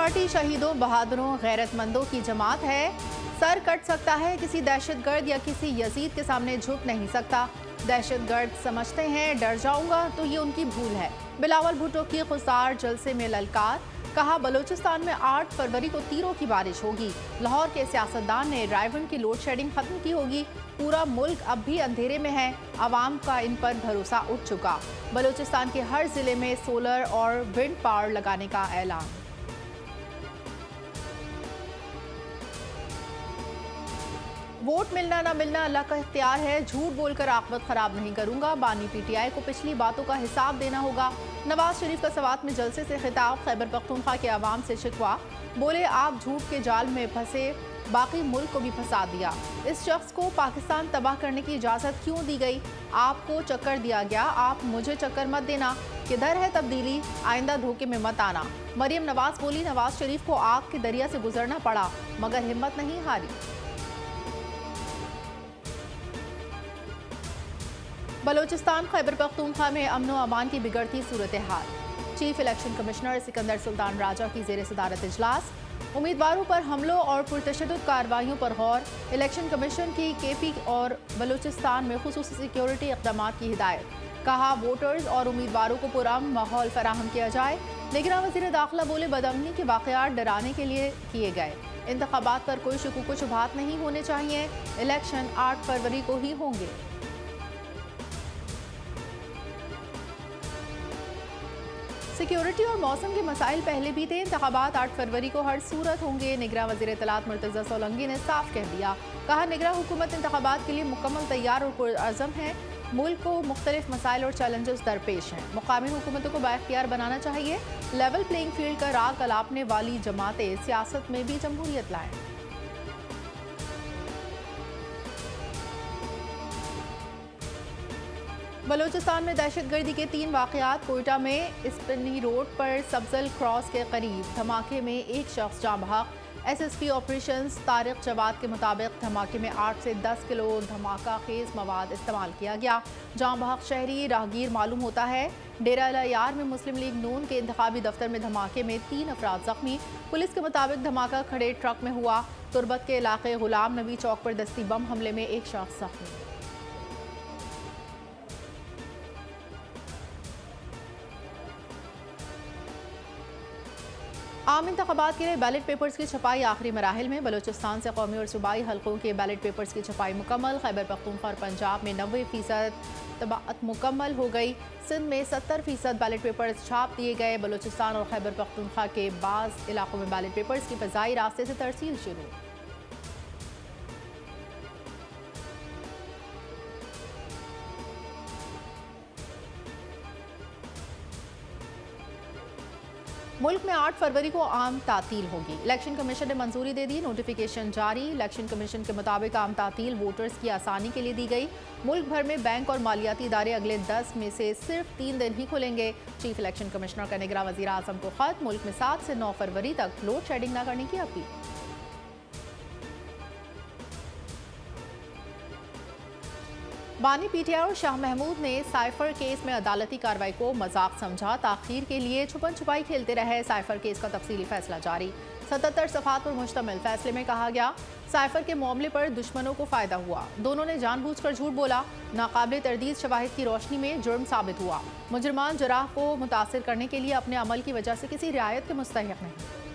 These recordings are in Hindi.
पार्टी शहीदों, बहादुरों, गैरतमंदों की जमात है। सर कट सकता है, किसी दहशतगर्द या किसी यजीद के सामने झुक नहीं सकता। दहशतगर्द समझते हैं डर जाऊंगा, तो ये उनकी भूल है। बिलावल भुट्टो की खुसार जलसे में ललकार। कहा बलूचिस्तान में 8 फरवरी को तीरों की बारिश होगी। लाहौर के सियासतदान ने रायवन की लोड शेडिंग खत्म की होगी। पूरा मुल्क अब भी अंधेरे में है, आवाम का इन पर भरोसा उठ चुका। बलूचिस्तान के हर जिले में सोलर और विंड पावर लगाने का ऐलान। वोट मिलना ना मिलना अल्लाह का इख्तियार है, झूठ बोलकर आकबत खराब नहीं करूंगा। बानी पीटीआई को पिछली बातों का हिसाब देना होगा। नवाज शरीफ का सवात में जलसे से खिताब। खैबर पख्तूनख्वा के अवाम से शिकवा। बोले आप झूठ के जाल में फंसे, बाकी मुल्क को भी फंसा दिया। इस शख्स को पाकिस्तान तबाह करने की इजाज़त क्यों दी गई? आपको चक्कर दिया गया, आप मुझे चक्कर मत देना। किधर है तब्दीली? आइंदा धोखे में मत आना। मरियम नवाज बोली नवाज शरीफ को आग के दरिया से गुजरना पड़ा, मगर हिम्मत नहीं हारी। बलूचिस्तान खैबर पख्तूनख्वा में अमन व अमान की बिगड़ती सूरत हाल। Chief election commissioner Sikandar Sultan Raja की ज़ेर सदारत इजलास। उम्मीदवारों पर हमलों और पुरतशद्दुद कार्रवाइयों पर गौर। इलेक्शन कमीशन की केपी और बलूचिस्तान में खुसूसी सिक्योरिटी इक़दाम की हिदायत। कहा वोटर्स और उम्मीदवारों को पुरअमन माहौल फराहम किया जाए। लेकिन वज़ीर दाखिला बोले बदअमनी के वाक़यात डराने के लिए किए गए। इंतखाबात पर कोई शुकूक व शुबहात नहीं होने चाहिए। इलेक्शन 8 फरवरी को ही होंगे। सिक्योरिटी और मौसम के मसाइल पहले भी थे। इंतखाबात 8 फरवरी को हर सूरत होंगे। निगरां वज़ीर इत्तलात मुर्तज़ा सोलंकी ने साफ कह दिया। कहा निगरां हुकूमत इंतखाबात के लिए मुकम्मल तैयार और पुरअज़म है। मुल्क को मुख्तलिफ मसाइल और चैलेंजेस दरपेश हैं। मुकामी हुकूमतों को बाइख्तियार बनाना चाहिए। लेवल प्लेइंग फील्ड का राग अलापने वाली जमातें सियासत में भी जमहूरियत लाएं। बलूचिस्तान में दहशतगर्दी के 3 वाक़यात। कोयटा में इस्पनी रोड पर सब्जल क्रॉस के करीब धमाके में एक शख्स जाँ बहक। एसएसपी ऑपरेशंस तारिक जवाद के मुताबिक धमाके में 8 से 10 किलो धमाका खेज मवाद इस्तेमाल किया गया। जाँ बहक शहरी राहगीर मालूम होता है। डेरा अल यार में मुस्लिम लीग नून के इंतखाबी दफ्तर में धमाके में 3 अफराद जख्मी। पुलिस के मुताबिक धमाका खड़े ट्रक में हुआ। तुरबत के इलाके गुलाम नबी चौक पर दस्ती बम हमले में एक शख्स जख्मी। आम इंतखाबात के लिए बैलेट पेपर्स की छपाई आखिरी मराहिल में। बलूचिस्तान से कौमी और सूबाई हल्कों के बैलेट पेपर्स की छपाई मुकम्मल। खैबर पख्तूनख्वा और पंजाब में 90% तबाअत मुकम्मल हो गई। सिंध में 70% बैलेट पेपर्स छाप दिए गए। बलूचिस्तान और खैबर पख्तूनख्वा के बाज़ इलाकों में बैलेट पेपर्स की फ़ज़ाई रास्ते से तरसील शुरू। मुल्क में 8 फरवरी को आम तातील होगी। इलेक्शन कमीशन ने मंजूरी दे दी। नोटिफिकेशन जारी। इलेक्शन कमीशन के मुताबिक आम तातील वोटर्स की आसानी के लिए दी गई। मुल्क भर में बैंक और मालियाती इदारे अगले 10 में से सिर्फ 3 दिन ही खुलेंगे। चीफ इलेक्शन कमिश्नर का निगरां वज़ीर आज़म को खत। मुल्क में 7 से 9 फरवरी तक लोड शेडिंग न करने की अपील। बानी पीटीआई और शाह महमूद ने साइफर केस में अदालती कार्रवाई को मजाक समझा। ताखीर के लिए छुपन छुपाई खेलते रहे। साइफर केस का तफसीली फैसला जारी। 77 सफ़ात पर मुश्तमिल फैसले में कहा गया साइफर के मामले पर दुश्मनों को फ़ायदा हुआ। दोनों ने जानबूझकर झूठ बोला। नाकाबिल तरदीद शवाहिद की रोशनी में जुर्म साबित हुआ। मुजरिमान जराह को मुतासिर करने के लिए अपने अमल की वजह से किसी रियायत के मुस्तहिक नहीं।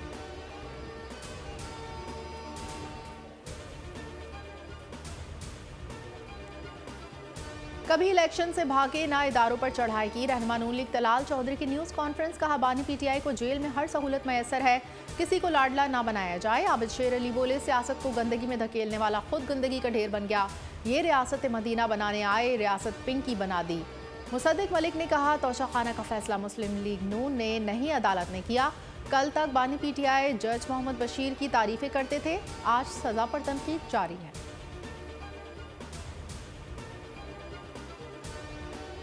कभी इलेक्शन से भागे ना इदारों पर चढ़ाई की। रहनुमा नून लीग तलाल चौधरी की न्यूज़ कॉन्फ्रेंस। कहा बानी पीटीआई को जेल में हर सहूलत मैसर है, किसी को लाडला ना बनाया जाए। आबिद शेर अली बोले सियासत को गंदगी में धकेलने वाला खुद गंदगी का ढेर बन गया। ये रियासत मदीना बनाने आए, रियासत पिंकी बना दी। मुसद्दिक मलिक ने कहा तोशाखाना का फैसला मुस्लिम लीग नून ने नहीं अदालत ने किया। कल तक बानी पीटीआई जज मोहम्मद बशीर की तारीफें करते थे, आज सजा पर तनकीद जारी है।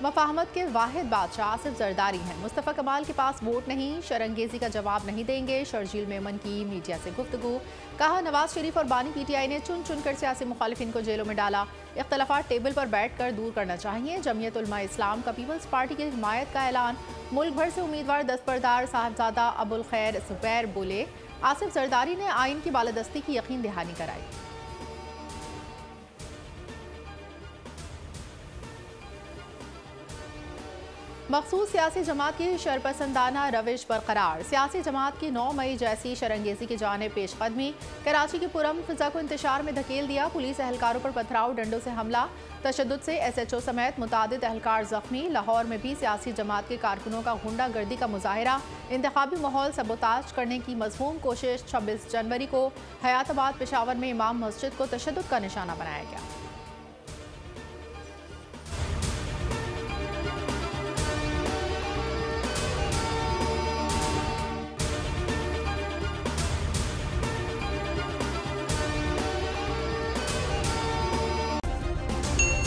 मफाहमत के वाहिद बादशाह आसिफ जरदारी हैं। मुस्तफ़ा कमाल के पास वोट नहीं, शरंगेजी का जवाब नहीं देंगे। शर्जील मेमन की मीडिया से गुफ्तगू। कहा, नवाज शरीफ और बानी पीटीआई ने चुन चुन कर सियासी मुखालिफिन को जेलों में डाला। इख्तलाफात टेबल पर बैठ कर दूर करना चाहिए। जमीयत उलमा इस्लाम का पीपल्स पार्टी की हिमायत का ऐलान। मुल्क भर से उम्मीदवार दस्तबरदार साहबजादा अबुल खैर जुबैर बोले। आसिफ जरदारी ने आइन की बालादस्ती की यकीन दहानी कराई। मखसूस सियासी जमात की शरपसंदाना रविश बरकरार। सियासी जमात की 9 मई जैसी शरंगेजी की जानिब पेशकदमी। कराची की पुरम फिजा को इंतशार में धकेल दिया। पुलिस एहलकारों पर पथराव, डंडों से हमला। तशद्दुद से SHO समेत मुतादिद एहलकार जख्मी। लाहौर में भी सियासी जमात के कारकुनों का गुंडागर्दी का मुजाहिरा। इंतखाबी माहौल सबोताज करने की मजमूम कोशिश। 26 जनवरी को हयाताबाद पेशावर में इमाम मस्जिद को तशद्दुद का निशाना बनाया गया।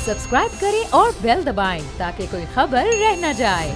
सब्सक्राइब करें और बेल दबाएं ताकि कोई खबर रह न जाए।